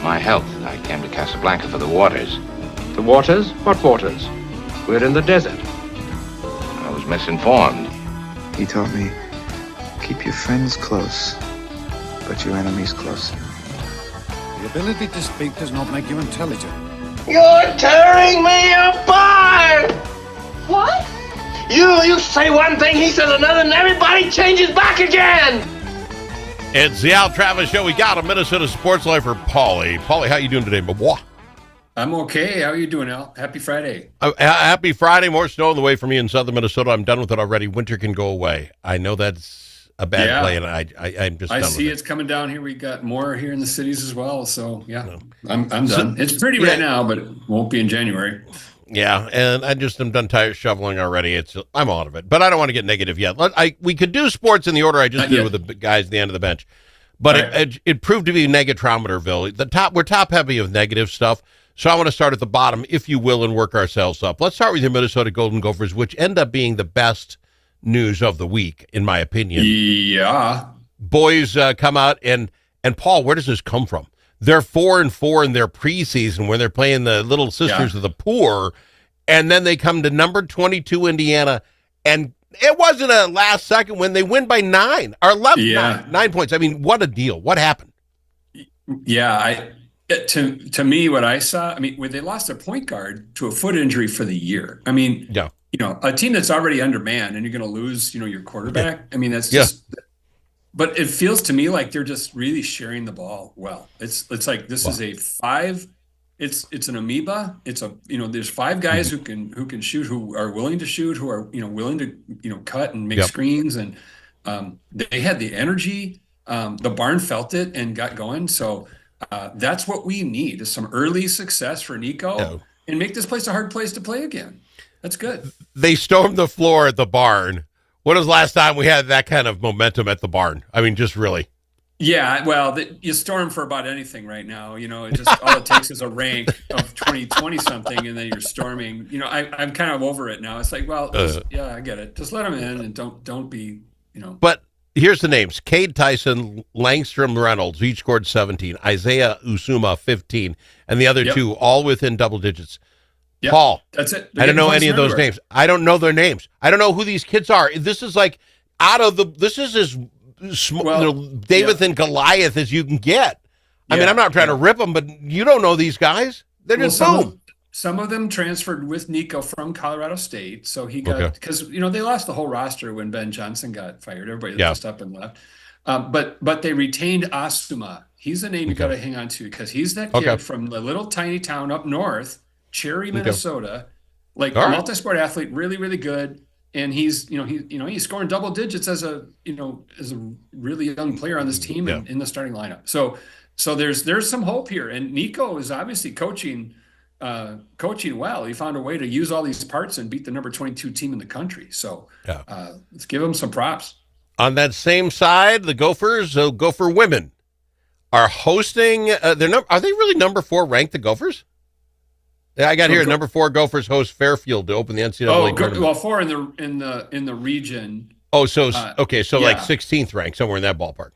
my health. I came to Casablanca for the waters. The waters? What waters? We're in the desert. I was misinformed. He taught me, keep your friends close, but your enemies closer. The ability to speak does not make you intelligent. You're tearing me apart! What? You say one thing, he says another, and everybody changes back again! It's the Al Travis Show. We got a Minnesota sports lifer, Paulie. Paulie, how you doing today, boy? I'm okay. How are you doing, Al? Happy Friday. Happy Friday. More snow on the way for me in southern Minnesota. I'm done with it already. Winter can go away. I know that's a bad play, and I'm just done with it. I see it's coming down here. We got more here in the cities as well. So, yeah, I'm done. It's pretty right now, but it won't be in January. Yeah, and I just am done shoveling already. I'm out of it, but I don't want to get negative yet. We could do sports in the order I just did with the guys at the end of the bench, but it proved to be Negatrometerville. We're top heavy of negative stuff, so I want to start at the bottom, if you will, and work ourselves up. Let's start with your Minnesota Golden Gophers, which end up being the best news of the week, in my opinion. Yeah, boys come out and Paul, where does this come from? They're 4-4 in their preseason when they're playing the Little Sisters of the Poor, and then they come to number 22 Indiana, and it wasn't a last second win. They win by 9 or 11, 9 points. I mean, what a deal! What happened? Yeah, to me, what I saw, I mean, when they lost their point guard to a foot injury for the year. I mean, a team that's already undermanned, and you're going to lose, your quarterback. Yeah. I mean, that's just. But it feels to me like they're just really sharing the ball well. It's like this is a 5. It's an amoeba. It's there's 5 guys who can shoot, who are willing to shoot, who are willing to cut and make screens, and they had the energy. The barn felt it and got going. So that's what we need, is some early success for Nico and make this place a hard place to play again. That's good. They stormed the floor at the barn. When was the last time we had that kind of momentum at the barn? I mean, just really. Yeah, well, you storm for about anything right now. It just all it takes is a rank of 20 something, and then you're storming. I'm kind of over it now. It's like, well, I get it. Just let them in, and don't be, But here's the names: Cade Tyson, Langstrom Reynolds, each scored 17. Isaiah Usuma 15, and the other 2 all within double digits. Yep. Paul, that's it. I don't know any of those names. I don't know their names. I don't know who these kids are. This is like this is as David and Goliath as you can get. I mean, I'm not trying to rip them, but you don't know these guys. They're just boom. Some of them transferred with Nico from Colorado State, so he got because they lost the whole roster when Ben Johnson got fired. Everybody just up and left. But they retained Asuma. He's a name you got to hang on to, because he's that kid from the little tiny town up north. Cherry, Minnesota, like a multi-sport athlete, really, really good. And he's scoring double digits as a really young player on this team and in the starting lineup. So there's some hope here. And Nico is obviously coaching well. He found a way to use all these parts and beat the number 22 team in the country. So let's give him some props. On that same side, the Gophers, Gopher women, are hosting. Are they really number 4 ranked? The Gophers? Yeah, I got here. Number 4 Gophers host Fairfield to open the NCAA tournament. Well, 4 in the region. Oh, so like 16th ranked, somewhere in that ballpark.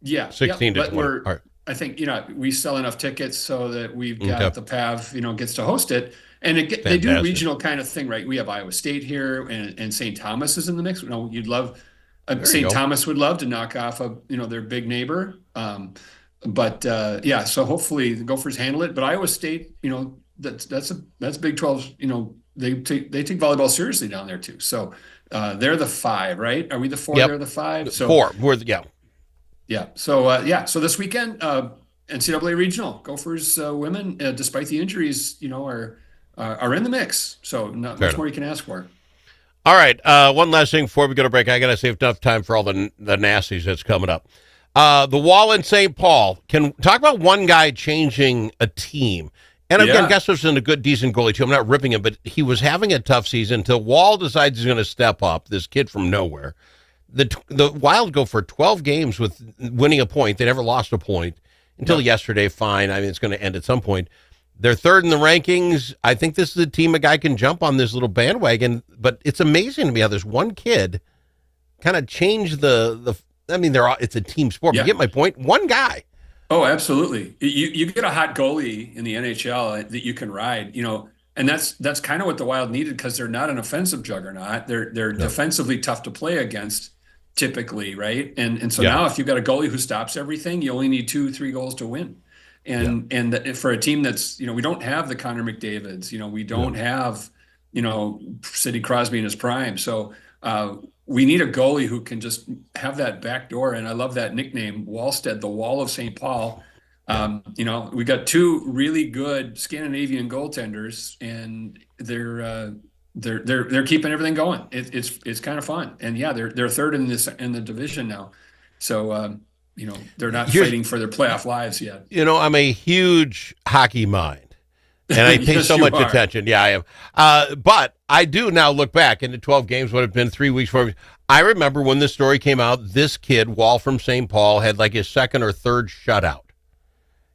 Yeah, 16 to 20. I think we sell enough tickets so that we've got the PAV gets to host it, and they do a regional kind of thing, right? We have Iowa State here, and St. Thomas is in the mix. You'd love St. Thomas would love to knock off their big neighbor, so hopefully the Gophers handle it. But Iowa State, that's Big 12. They take volleyball seriously down there too. So they're the 5, right? Are we the 4? They're the 5. So 4. We're yeah. So So this weekend, NCAA regional Gophers women, despite the injuries, are in the mix. So not much more you can ask for. All right. One last thing before we go to break. I got to save enough time for all the nasties that's coming up. The Wall in St. Paul. Can talk about one guy changing a team. And again, Gessler's in a good, decent goalie, too. I'm not ripping him, but he was having a tough season until Wall decides he's going to step up, this kid from nowhere. The Wild go for 12 games with winning a point. They never lost a point until yesterday. Fine. I mean, it's going to end at some point. They're 3rd in the rankings. I think this is a team a guy can jump on, this little bandwagon. But it's amazing to me how this one kid kind of changed it's a team sport. But you get my point? One guy Oh, absolutely. You get a hot goalie in the NHL that you can ride, and that's kind of what the Wild needed because they're not an offensive juggernaut. They're Yeah. defensively tough to play against typically, right? And so Yeah. now if you've got a goalie who stops everything, you only need 2, 3 goals to win. For a team that's, we don't have the Connor McDavids, we don't have, Sidney Crosby in his prime. So we need a goalie who can just have that back door. And I love that nickname, Wallstead, the Wall of St. Paul. We got two really good Scandinavian goaltenders, and they're keeping everything going. It's kind of fun, and yeah, they're third in the division now, so they're not fighting for their playoff lives yet. I'm a huge hockey mind. And I pay Yes, so you much are. attention. Yeah, I am. But I do now look back into 12 games, what have been 3 weeks, 4 weeks. I remember when this story came out, this kid, Wall from St. Paul, had like his second or third shutout.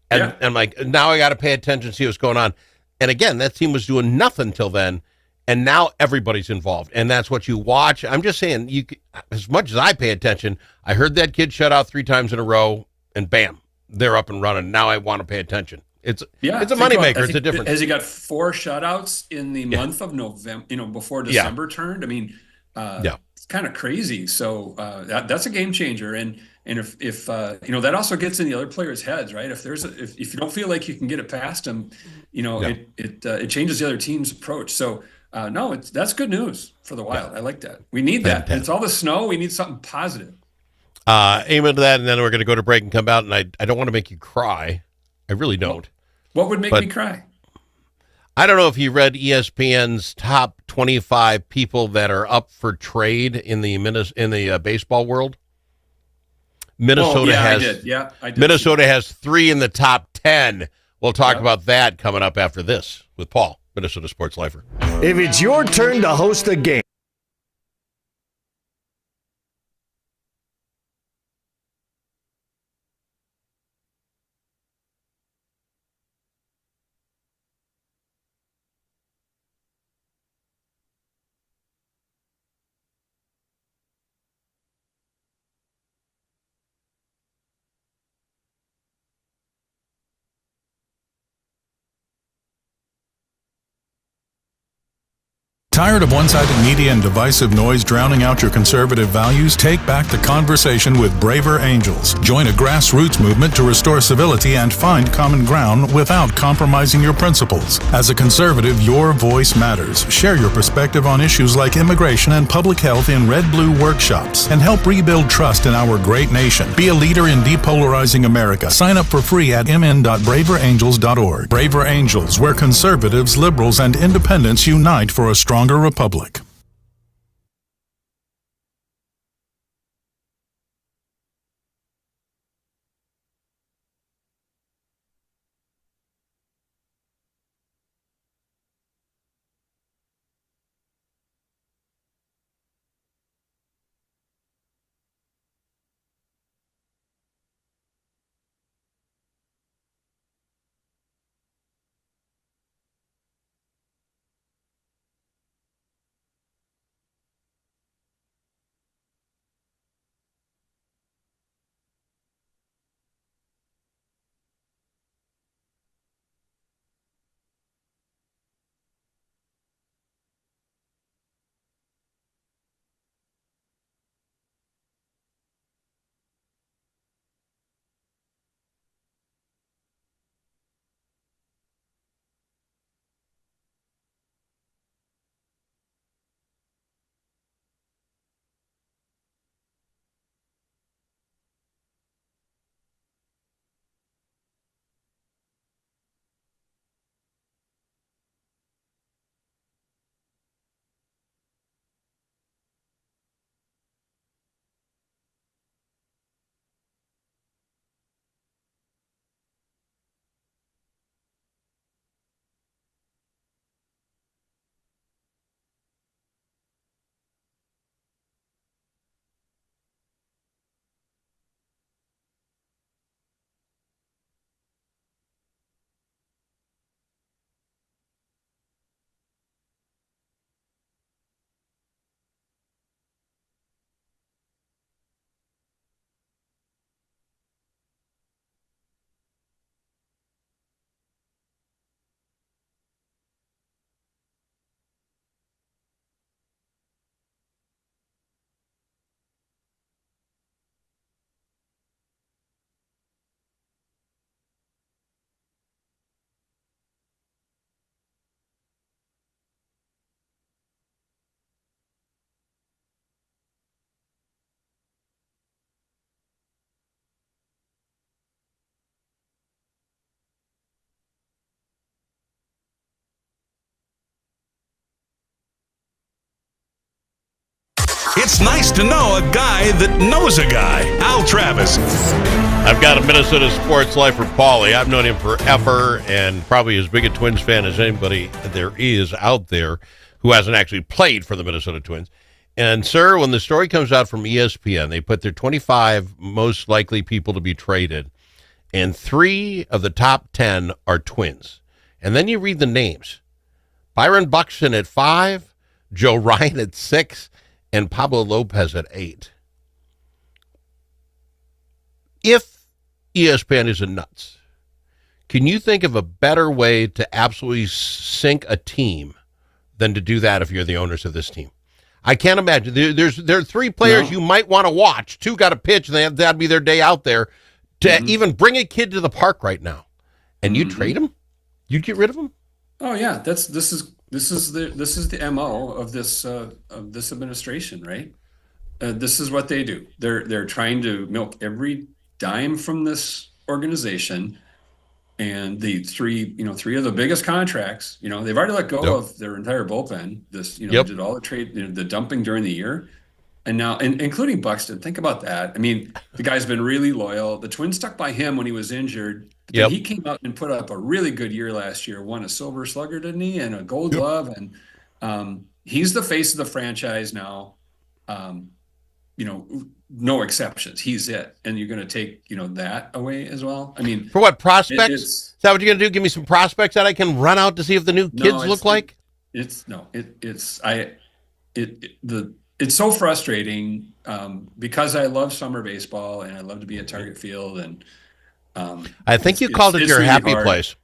And, Yeah. and I'm like, now I got to pay attention, see what's going on. And again, that team was doing nothing till then. And now everybody's involved. And that's what you watch. I'm just saying, as much as I pay attention, I heard that kid shut out 3 times in a row, and bam, they're up and running. Now I want to pay attention. It's a moneymaker. It's a difference. Has he got 4 shutouts in the month of November, before December turned? I mean, it's kind of crazy. So that's a game changer. And if that also gets in the other players' heads, right? If you don't feel like you can get it past them, it changes the other team's approach. So no, that's good news for the Wild. I like that. We need that. It's all the snow. We need something positive. Amen to that, and then we're going to go to break and come out. And I don't want to make you cry. I really don't. What would make me cry? I don't know if you read ESPN's top 25 people that are up for trade in the baseball world. Minnesota I did. Yeah, I did. Minnesota has 3 in the top 10. We'll talk about that coming up after this with Paul, Minnesota Sports Lifer. If it's your turn to host a game. Tired of one-sided media and divisive noise drowning out your conservative values? Take back the conversation with Braver Angels. Join a grassroots movement to restore civility and find common ground without compromising your principles. As a conservative, your voice matters. Share your perspective on issues like immigration and public health in Red Blue workshops and help rebuild trust in our great nation. Be a leader in depolarizing America. Sign up for free at mn.braverangels.org. Braver Angels, where conservatives, liberals, and independents unite for a stronger republic. It's nice to know a guy that knows a guy. Al Travis. I've got a Minnesota sports lifer, Paulie. I've known him forever and probably as big a Twins fan as anybody there is out there who hasn't actually played for the Minnesota Twins. And, sir, when the story comes out from ESPN, they put their 25 most likely people to be traded, and 3 of the top 10 are Twins. And then you read the names. Byron Buxton at 5, Joe Ryan at 6, and Pablo Lopez at 8. If ESPN isn't nuts, can you think of a better way to absolutely sink a team than to do that if you're the owners of this team? I can't imagine. There are 3 players you might want to watch. 2 got to pitch, and that'd be their day out there. To even bring a kid to the park right now, and you trade him, you'd get rid of him. Oh yeah, this is the MO of this administration, right? This is what they do. They're trying to milk every dime from this organization, and the 3 of the biggest contracts. They've already let go of their entire bullpen. Did all the trade, the dumping during the year. And now, including Buxton, think about that. I mean, the guy's been really loyal. The Twins stuck by him when he was injured. But then he came out and put up a really good year last year. Won a Silver Slugger, didn't he? And a Gold Glove. And he's the face of the franchise now. No exceptions. He's it. And you're going to take, that away as well. I mean, for what, prospects? Is that what you're going to do? Give me some prospects that I can run out to see if the new kids look like? It's so frustrating because I love summer baseball and I love to be at Target Field, and I think you called it your really happy place.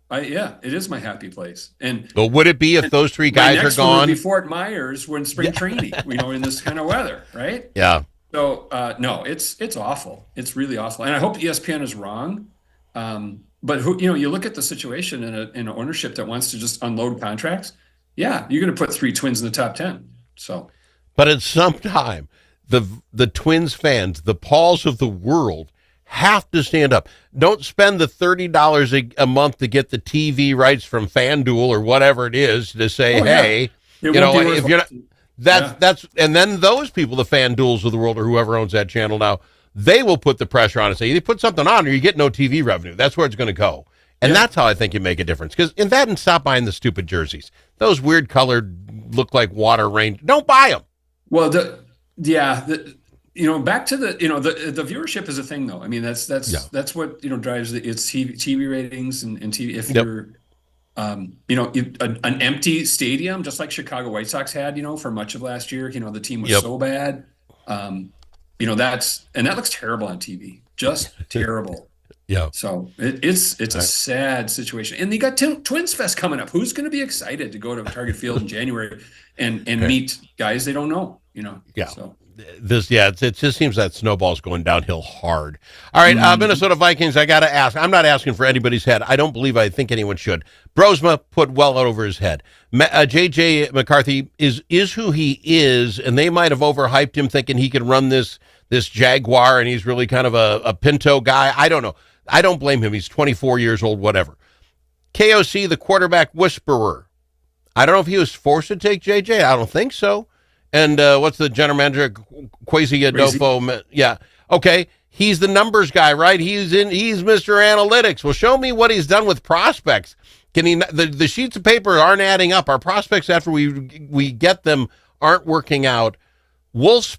It is my happy place. And well, would it be if those 3 guys are gone? Would be Fort Myers when spring training, in this kind of weather, right? Yeah. So no, it's awful. It's really awful, and I hope ESPN is wrong. But you look at the situation in an ownership that wants to just unload contracts. Yeah, you're going to put 3 Twins in the top 10. So. But at some time, the Twins fans, the Pauls of the world, have to stand up. Don't spend the $30 a month to get the TV rights from FanDuel or whatever it is to say, hey, if you're not, that's and then those people, the FanDuels of the world or whoever owns that channel now, they will put the pressure on and say, you put something on or you get no TV revenue. That's where it's going to go. And that's how I think you make a difference. Because and stop buying the stupid jerseys. Those weird colored, look like water rain. Don't buy them. Well, back to the viewership is a thing, though. I mean, that's what drives it's TV ratings and TV. If you're, an empty stadium, just like Chicago White Sox had, for much of last year. The team was so bad. That looks terrible on TV, just terrible. Yeah. So it's a sad situation, and they got Twins Fest coming up. Who's going to be excited to go to Target Field in January and meet guys they don't know? Yeah. So. It just seems that snowball's going downhill hard. All right, Minnesota Vikings. I got to ask. I'm not asking for anybody's head. I think anyone should. Brosma put well over his head. J.J. McCarthy is who he is, and they might have overhyped him, thinking he could run this Jaguar, and he's really kind of a Pinto guy. I don't know. I don't blame him. He's 24 years old, whatever. KOC, the quarterback whisperer. I don't know if he was forced to take JJ. I don't think so. And what's the general manager? Quasi Adolfo. Yeah. Okay. He's the numbers guy, right? He's Mr. Analytics. Well, show me what he's done with prospects. Can he? The sheets of paper aren't adding up. Our prospects, after we get them, aren't working out. Wolves.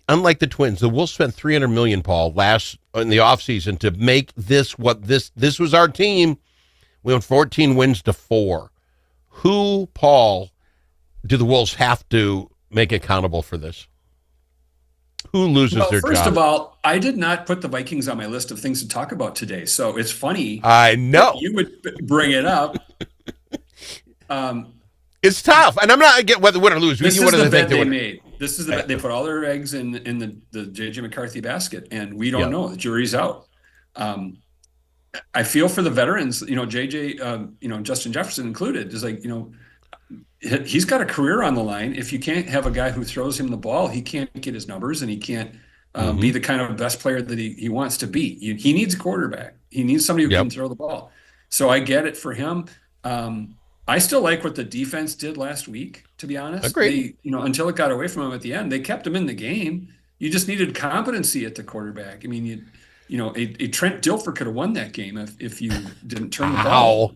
Unlike the Twins, the Wolves spent $300 million, Paul, last in the offseason to make this what this was our team. We went 14 wins to 4. Who, Paul, do the Wolves have to make accountable for this? Who loses their job? First of all, I did not put the Vikings on my list of things to talk about today, so it's funny. I know you would bring it up. It's tough, and I'm not get whether win or lose. This is the bet they made. This is the bet. They put all their eggs in the J.J. McCarthy basket, and we don't know. The jury's out. I feel for the veterans. J.J. Justin Jefferson included is like he's got a career on the line. If you can't have a guy who throws him the ball, he can't get his numbers, and he can't be the kind of best player that he wants to be. He needs a quarterback. He needs somebody who can throw the ball. So I get it for him. I still like what the defense did last week, to be honest. Agreed. They, until it got away from them at the end, they kept them in the game. You just needed competency at the quarterback. I mean, a Trent Dilfer could have won that game if you didn't turn the ball.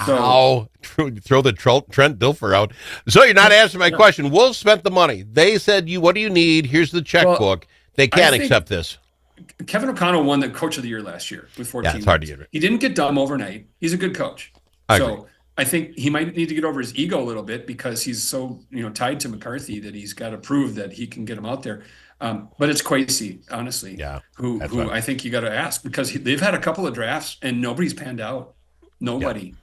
So throw the Trent Dilfer out. So you're not answering my question. Wolves spent the money. They said, what do you need? Here's the checkbook. They can't accept this. Kevin O'Connell won the Coach of the Year last year with 14 Yeah, it's hard to get it. He didn't get dumb overnight. He's a good coach. I agree. I think he might need to get over his ego a little bit because he's so tied to McCarthy that he's got to prove that he can get him out there. But it's Kwesi, honestly, who I think you got to ask because they've had a couple of drafts and nobody's panned out. Nobody. Yeah.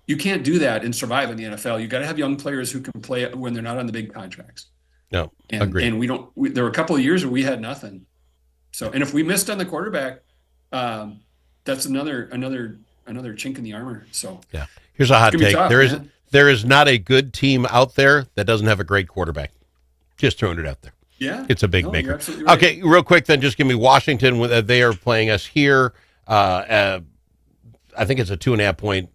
You can't do that and survive in the NFL. You got to have young players who can play when they're not on the big contracts. No, agreed. And there were a couple of years where we had nothing. So, and if we missed on the quarterback, that's another chink in the armor. So yeah. Here's a hot take. Tough, there is not a good team out there that doesn't have a great quarterback. Just throwing it out there. Yeah. It's a big maker. Right. Okay, real quick then, just give me Washington. They are playing us here. I think it's a 2.5 point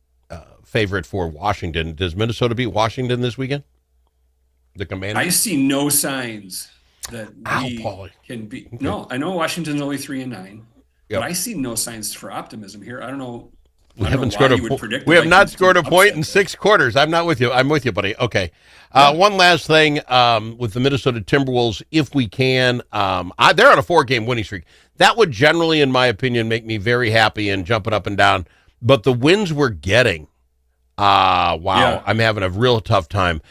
favorite for Washington. Does Minnesota beat Washington this weekend? The Commanders? I see no signs that we can beat. Okay. No, I know Washington's only 3-9, but I see no signs for optimism here. I don't know. We haven't scored a point. We have not scored a point in 6 quarters. I'm not with you. I'm with you, buddy. Okay. One last thing with the Minnesota Timberwolves, if we can, they're on a 4-game winning streak. That would generally, in my opinion, make me very happy and jumping up and down. But the wins we're getting, wow, yeah. I'm having a real tough time.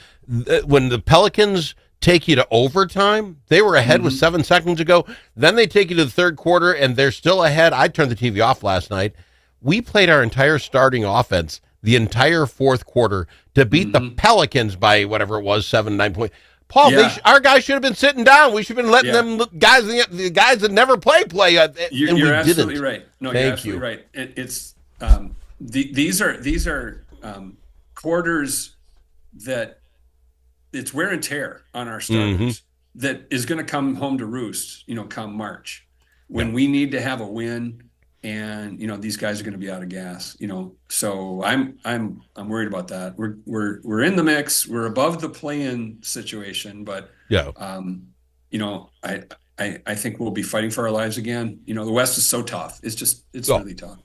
When the Pelicans take you to overtime, they were ahead with 7 seconds ago. Then they take you to the third quarter, and they're still ahead. I turned the TV off last night. We played our entire starting offense the entire fourth quarter to beat the Pelicans by whatever it was, 7-9 points. Paul, our guys should have been sitting down. We should have been letting them guys, the guys that never play. You're absolutely right. No, you're absolutely right. It's these are quarters that it's wear and tear on our starters that is going to come home to roost. Come March when we need to have a win. And these guys are going to be out of gas. So I'm worried about that. We're in the mix. We're above the play-in situation, but I think we'll be fighting for our lives again. The West is so tough. It's really tough.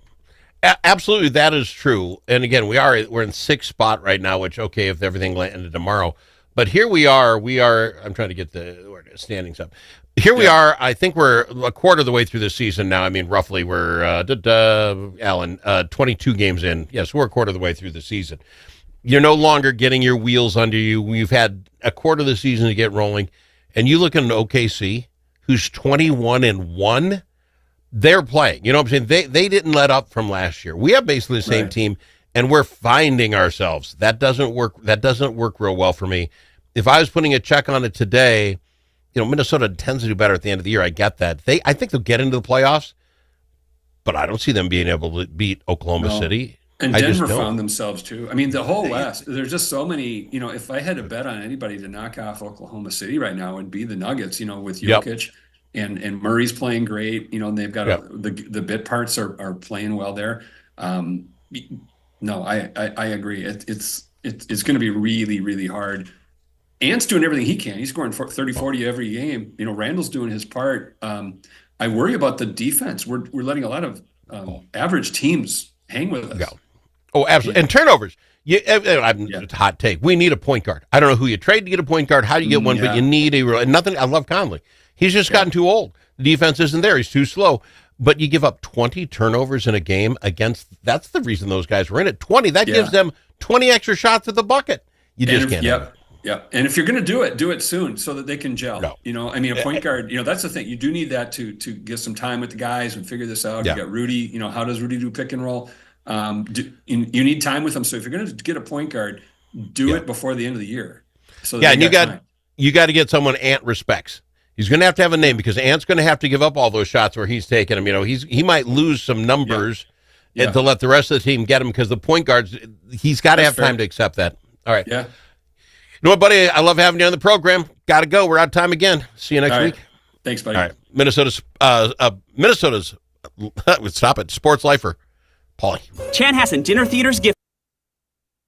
Absolutely, that is true. And again, we're in 6th spot right now. Which if everything landed tomorrow, but here we are. I'm trying to get the standings up. Here we are. I think we're a quarter of the way through the season now. I mean, roughly we're, Alan, 22 games in. Yes, we're a quarter of the way through the season. You're no longer getting your wheels under you. We've had a quarter of the season to get rolling. And you look at an OKC who's 21-1. They're playing. You know what I'm saying? They didn't let up from last year. We have basically the same team, and we're finding ourselves. That doesn't work. That doesn't work real well for me. If I was putting a check on it today, Minnesota tends to do better at the end of the year. I get that. I think they'll get into the playoffs, but I don't see them being able to beat Oklahoma City. And Denver found themselves too. I mean, the whole West, there's just so many, if I had to bet on anybody to knock off Oklahoma City right now, it'd be the Nuggets, with Jokic and Murray's playing great, and they've got the bit parts are playing well there. No, I agree. It's going to be really, really hard. Ant's doing everything he can. He's scoring 30, 40 every game. Randall's doing his part. I worry about the defense. We're letting a lot of average teams hang with us. Oh, absolutely. And turnovers. It's a hot take. We need a point guard. I don't know who you trade to get a point guard. How do you get one? But you need nothing. I love Conley. He's just gotten too old. The defense isn't there. He's too slow. But you give up 20 turnovers in a game that's the reason those guys were in it. 20. That gives them 20 extra shots at the bucket. You just can't have it. Yeah, and if you're going to do it soon so that they can gel. No. A point guard, that's the thing. You do need that to get some time with the guys and figure this out. You got Rudy, how does Rudy do pick and roll? You need time with them. So if you're going to get a point guard, do it before the end of the year. So and you got to get someone Ant respects. He's going to have a name because Ant's going to have to give up all those shots where he's taking them. He might lose some numbers to let the rest of the team get him because the point guards, he's got to have time to accept that. All right. Yeah. You know what, buddy? I love having you on the program. Got to go. We're out of time again. See you next week. Thanks, buddy. All right. Minnesota's stop it. Sports Lifer, Paulie. Chanhassen Dinner Theater's gift.